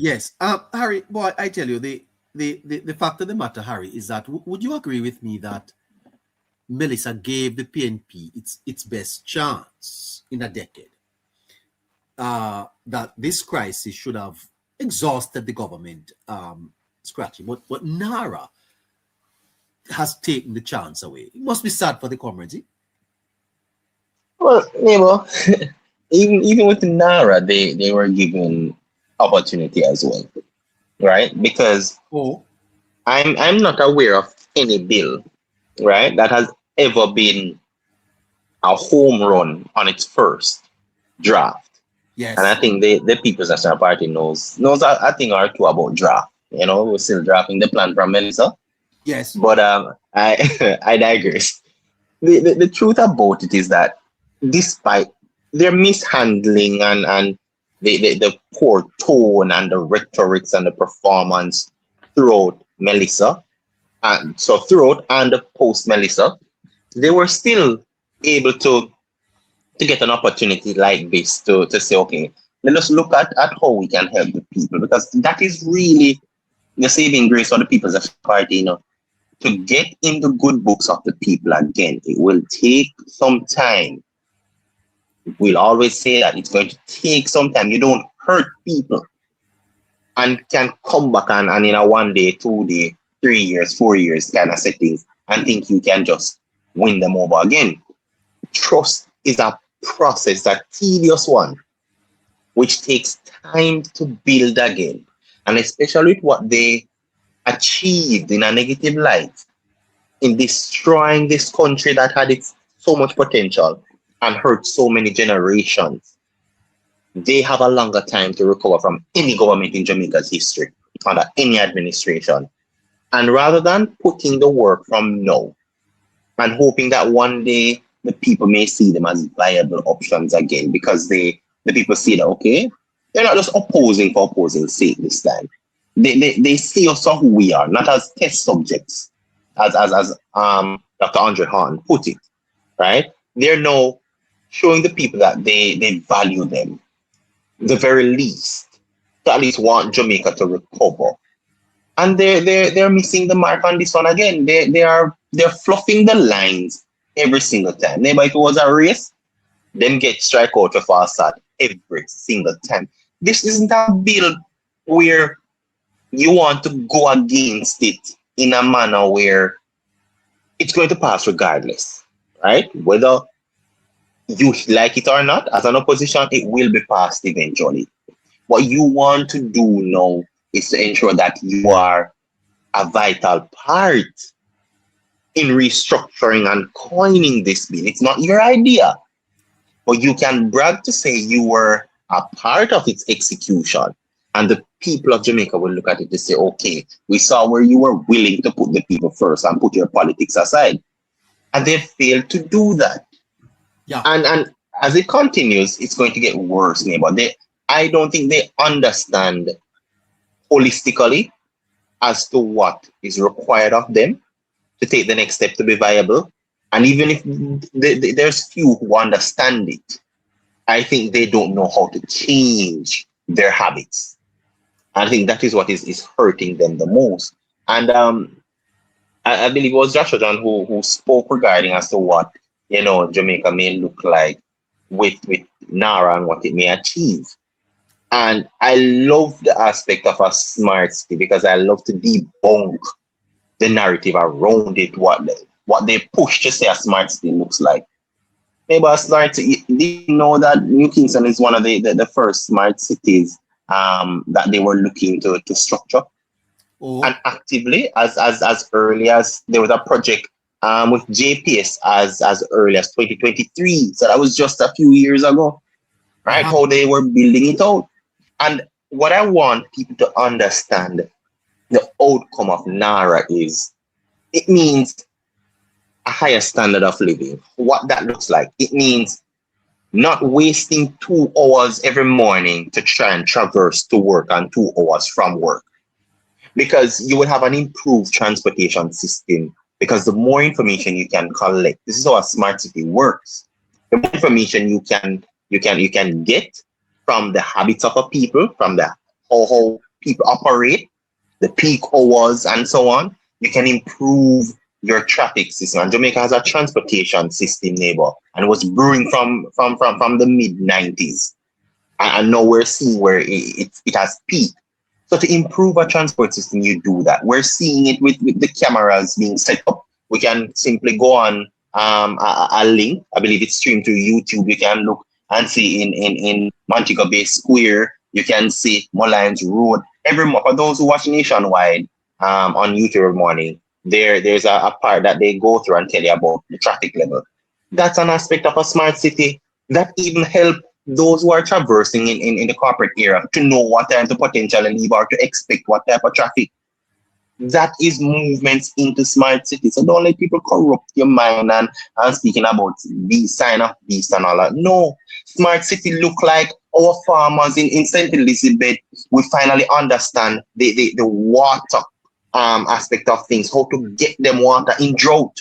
Yes. Harry, boy, I tell you, the fact of the matter, Harry, is that would you agree with me that Melissa gave the PNP its best chance in a decade? That this crisis should have exhausted the government scratching, but Nara has taken the chance away. It must be sad for the comrades. Eh? Well, even with Nara, they were given opportunity as well, right? Because Oh, I'm not aware of any bill, right, that has ever been a home run on its first draft. And I yes, think the People's National Party knows a thing or two about draft. We're still drafting the plan from Melissa. yes. But I I digress. The truth about it is that despite their mishandling and the poor tone and the rhetorics and the performance throughout Melissa, and so throughout and post Melissa, they were still able to get an opportunity like this to say, okay, let us look at how we can help the people, because that is really the saving grace for the People's Party, to get in the good books of the people again. It will take some time. We'll always say that it's going to take some time. You don't hurt people and can come back and in a 1 day, 2 day, 3 years, 4 years kind of settings and think you can just win them over again. Trust is a process, a tedious one, which takes time to build again. And especially with what they achieved in a negative light, in destroying this country that had so much potential and hurt so many generations, they have a longer time to recover from any government in Jamaica's history under any administration. And rather than putting the work from now and hoping that one day the people may see them as viable options again, because the people see that, okay, they're not just opposing for opposing sake this time. They see us for who we are, not as test subjects, as Dr. Andre Hahn put it, right? They're now showing the people that they value them, the very least, to at least want Jamaica to recover. And they're missing the mark on this one again. They're fluffing the lines every single time. Maybe if it was a race, them get strike out of our side every single time. This isn't a bill where you want to go against it in a manner where it's going to pass regardless, right? Whether you like it or not, as an opposition, it will be passed eventually. What you want to do now is to ensure that you are a vital part in restructuring and coining this bill. It's not your idea, but you can brag to say you were a part of its execution. And the people of Jamaica will look at it to say, okay, we saw where you were willing to put the people first and put your politics aside. And they failed to do that. Yeah. And as it continues, it's going to get worse, neighbor. I don't think they understand holistically as to what is required of them to take the next step to be viable. And even if there's few who understand it, I think they don't know how to change their habits. I think that is what is hurting them the most. And I believe it was Joshua John who spoke regarding as to what Jamaica may look like with NARA and what it may achieve. And I love the aspect of a smart city because I love to debunk the narrative around it, what they push to say a smart city looks like. Maybe a smart city, did you know that New Kingston is one of the first smart cities that they were looking to structure? Oh, And actively, as early as there was a project with JPS as early as 2023. So that was just a few years ago, right? uh-huh. How they were building it out. And what I want people to understand, the outcome of NARA is, it means a higher standard of living. What that looks like, it means not wasting 2 hours every morning to try and traverse to work and 2 hours from work. Because you will have an improved transportation system, because the more information you can collect, this is how a smart city works. The more information you can get from the habits of a people, from the how people operate, the peak hours and so on, you can improve your traffic system. And Jamaica has a transportation system, neighbor, and it was brewing from the mid-90s. And now we're seeing where it has peaked. So to improve a transport system, you do that. We're seeing it with the cameras being set up. We can simply go on a link. I believe it's streamed to YouTube. You can look and see in Montego Bay Square. You can see Mullines Road. For those who watch nationwide on YouTube every morning, there's a part that they go through and tell you about the traffic level. That's an aspect of a smart city that even help those who are traversing in the corporate area to know what time to potentially leave or to expect what type of traffic. That is movements into smart cities. So don't let people corrupt your mind and speaking about the sign of beast and all that. No, smart city look like our farmers in St. Elizabeth. We finally understand the water aspect of things, how to get them water in drought,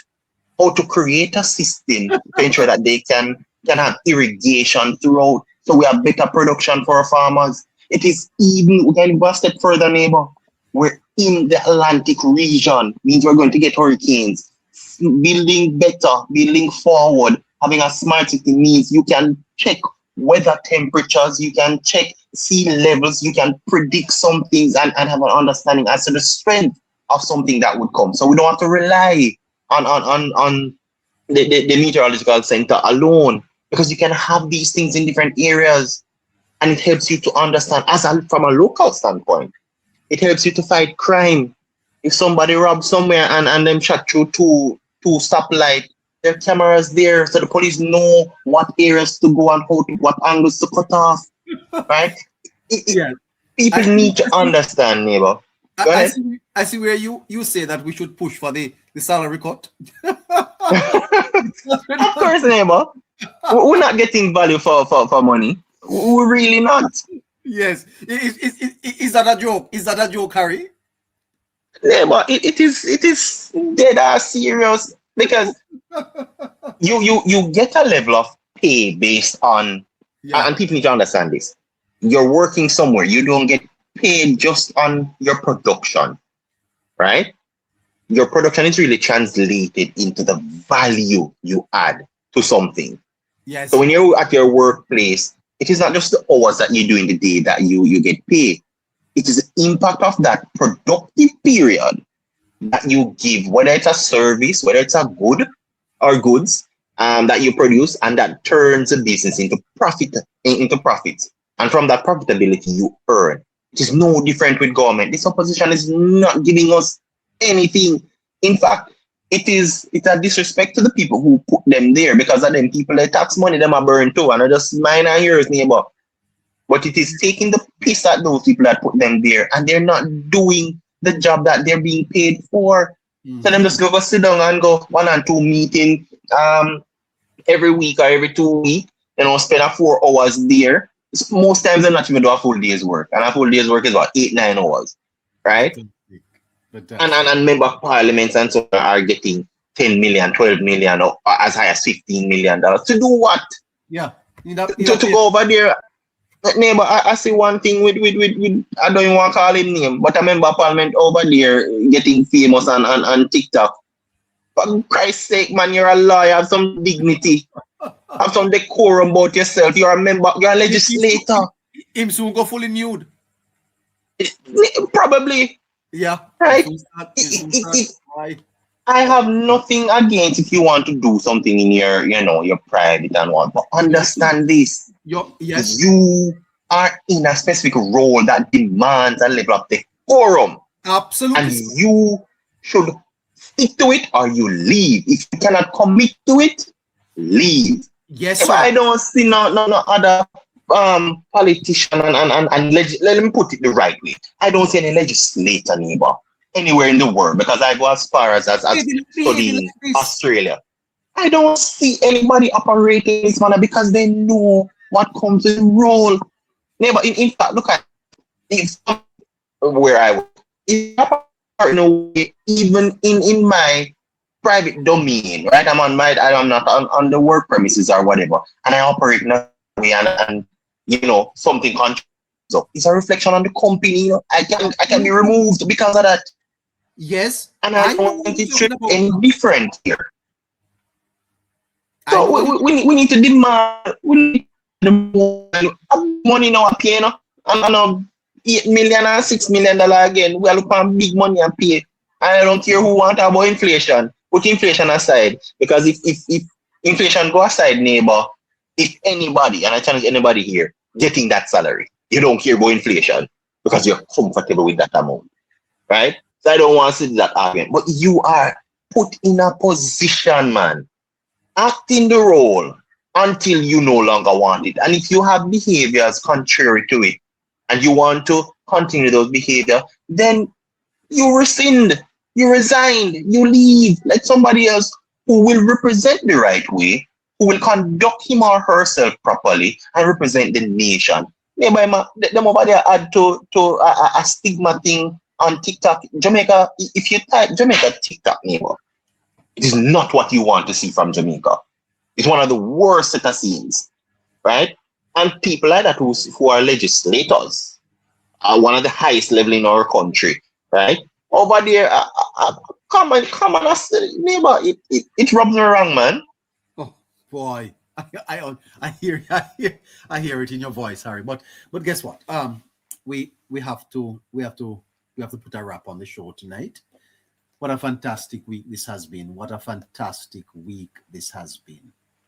how to create a system to ensure that they can have irrigation throughout, so we have better production for our farmers. It is even, we can go a step further, neighbor. We're in the Atlantic region, means we're going to get hurricanes. Building better, building forward, having a smart city means you can check weather temperatures, you can check sea levels, you can predict some things and have an understanding as to the strength of something that would come. So we don't have to rely on the meteorological center alone, because you can have these things in different areas, and it helps you to understand from a local standpoint. It helps you to fight crime. If somebody robs somewhere and them shot through two stoplight, there are cameras there, so the police know what areas to go and what angles to cut off. Right? Yeah. People need to understand, neighbor. Go ahead. I see where you say that we should push for the salary cut. Of course, neighbor. We're not getting value for money. We're really not. Yes. Is that a joke? Is that a joke, Harry? Neighbor, it is dead ass serious, because you get a level of pay based on, and people need to understand this. You're working somewhere, you don't get paid just on your production, right? Your production is really translated into the value you add to something. Yes. So when you're at your workplace, it is not just the hours that you do in the day that you get paid. It is the impact of that productive period that you give, whether it's a service, whether it's a good or goods that you produce, and that turns the business into profit. And from that profitability you earn. It is no different with government. This opposition is not giving us anything. In fact, it's a disrespect to the people who put them there, because of them people, they tax money them are burned too, and I just minor years, neighbor. But it is taking the piss at those people that put them there, and they're not doing the job that they're being paid for. Mm-hmm. So them just go sit down and go 1 and 2 meeting every week or every 2 weeks, spend 4 hours there. So most times they're not even do a full day's work, and a full day's work is about 8-9 hours, right? And member parliaments and so on are getting 10 million, 12 million, or as high as $15 million to do what? Yeah, to go over there. Neighbor, I see one thing with I don't even want to call him name, but a member of parliament over there getting famous on TikTok. For Christ's sake, man, you're a lawyer, have some dignity, have some decorum about yourself. You're a member, you're a legislator. Him soon go fully nude. Probably. Yeah. Right. I have nothing against if you want to do something in your private and what, but understand this. Yes. You are in a specific role that demands a level of decorum. Absolutely. And you should stick to it or you leave. If you cannot commit to it, leave. Yes, sir. I don't see no other politician and let me put it the right way. I don't see any legislator, neighbor, anywhere in the world, because I go as far as studying Australia. I don't see anybody operating this manner because they know what comes with the role. Neighbor, in fact, look at where I work. If I in a way, even in my private domain, right? I'm not on the work premises or whatever, and I operate in a way and something contrary up. It's a reflection on the company. You know, I can be removed because of that. Yes, And I I know don't what want you're it to talking be about. any different here. I So know what you're we need to demand, we need the money now pay, you know, and 8 million and $6 million again. We are looking for big money and pay. I don't care who want about inflation. Put inflation aside. Because if inflation go aside, neighbor, if anybody, and I challenge anybody here, getting that salary, you don't care about inflation because you're comfortable with that amount. Right? So I don't want to see that argument. But you are put in a position, man. Act in the role until you no longer want it. And if you have behaviors contrary to it and you want to continue those behaviors, then you rescind, you resign, you leave. Let somebody else who will represent the right way, who will conduct him or herself properly and represent the nation. Maybe them over there add to a stigma thing on TikTok. Jamaica, if you type Jamaica TikTok, neighbor, it is not what you want to see from Jamaica. It's one of the worst set of scenes, right? And people like that who are legislators are one of the highest level in our country, right? Over there, come on, neighbor, it rubs me wrong, man. Oh boy, I hear it in your voice, Harry. But guess what? We have to put a wrap on the show tonight. What a fantastic week this has been. What a fantastic week this has been.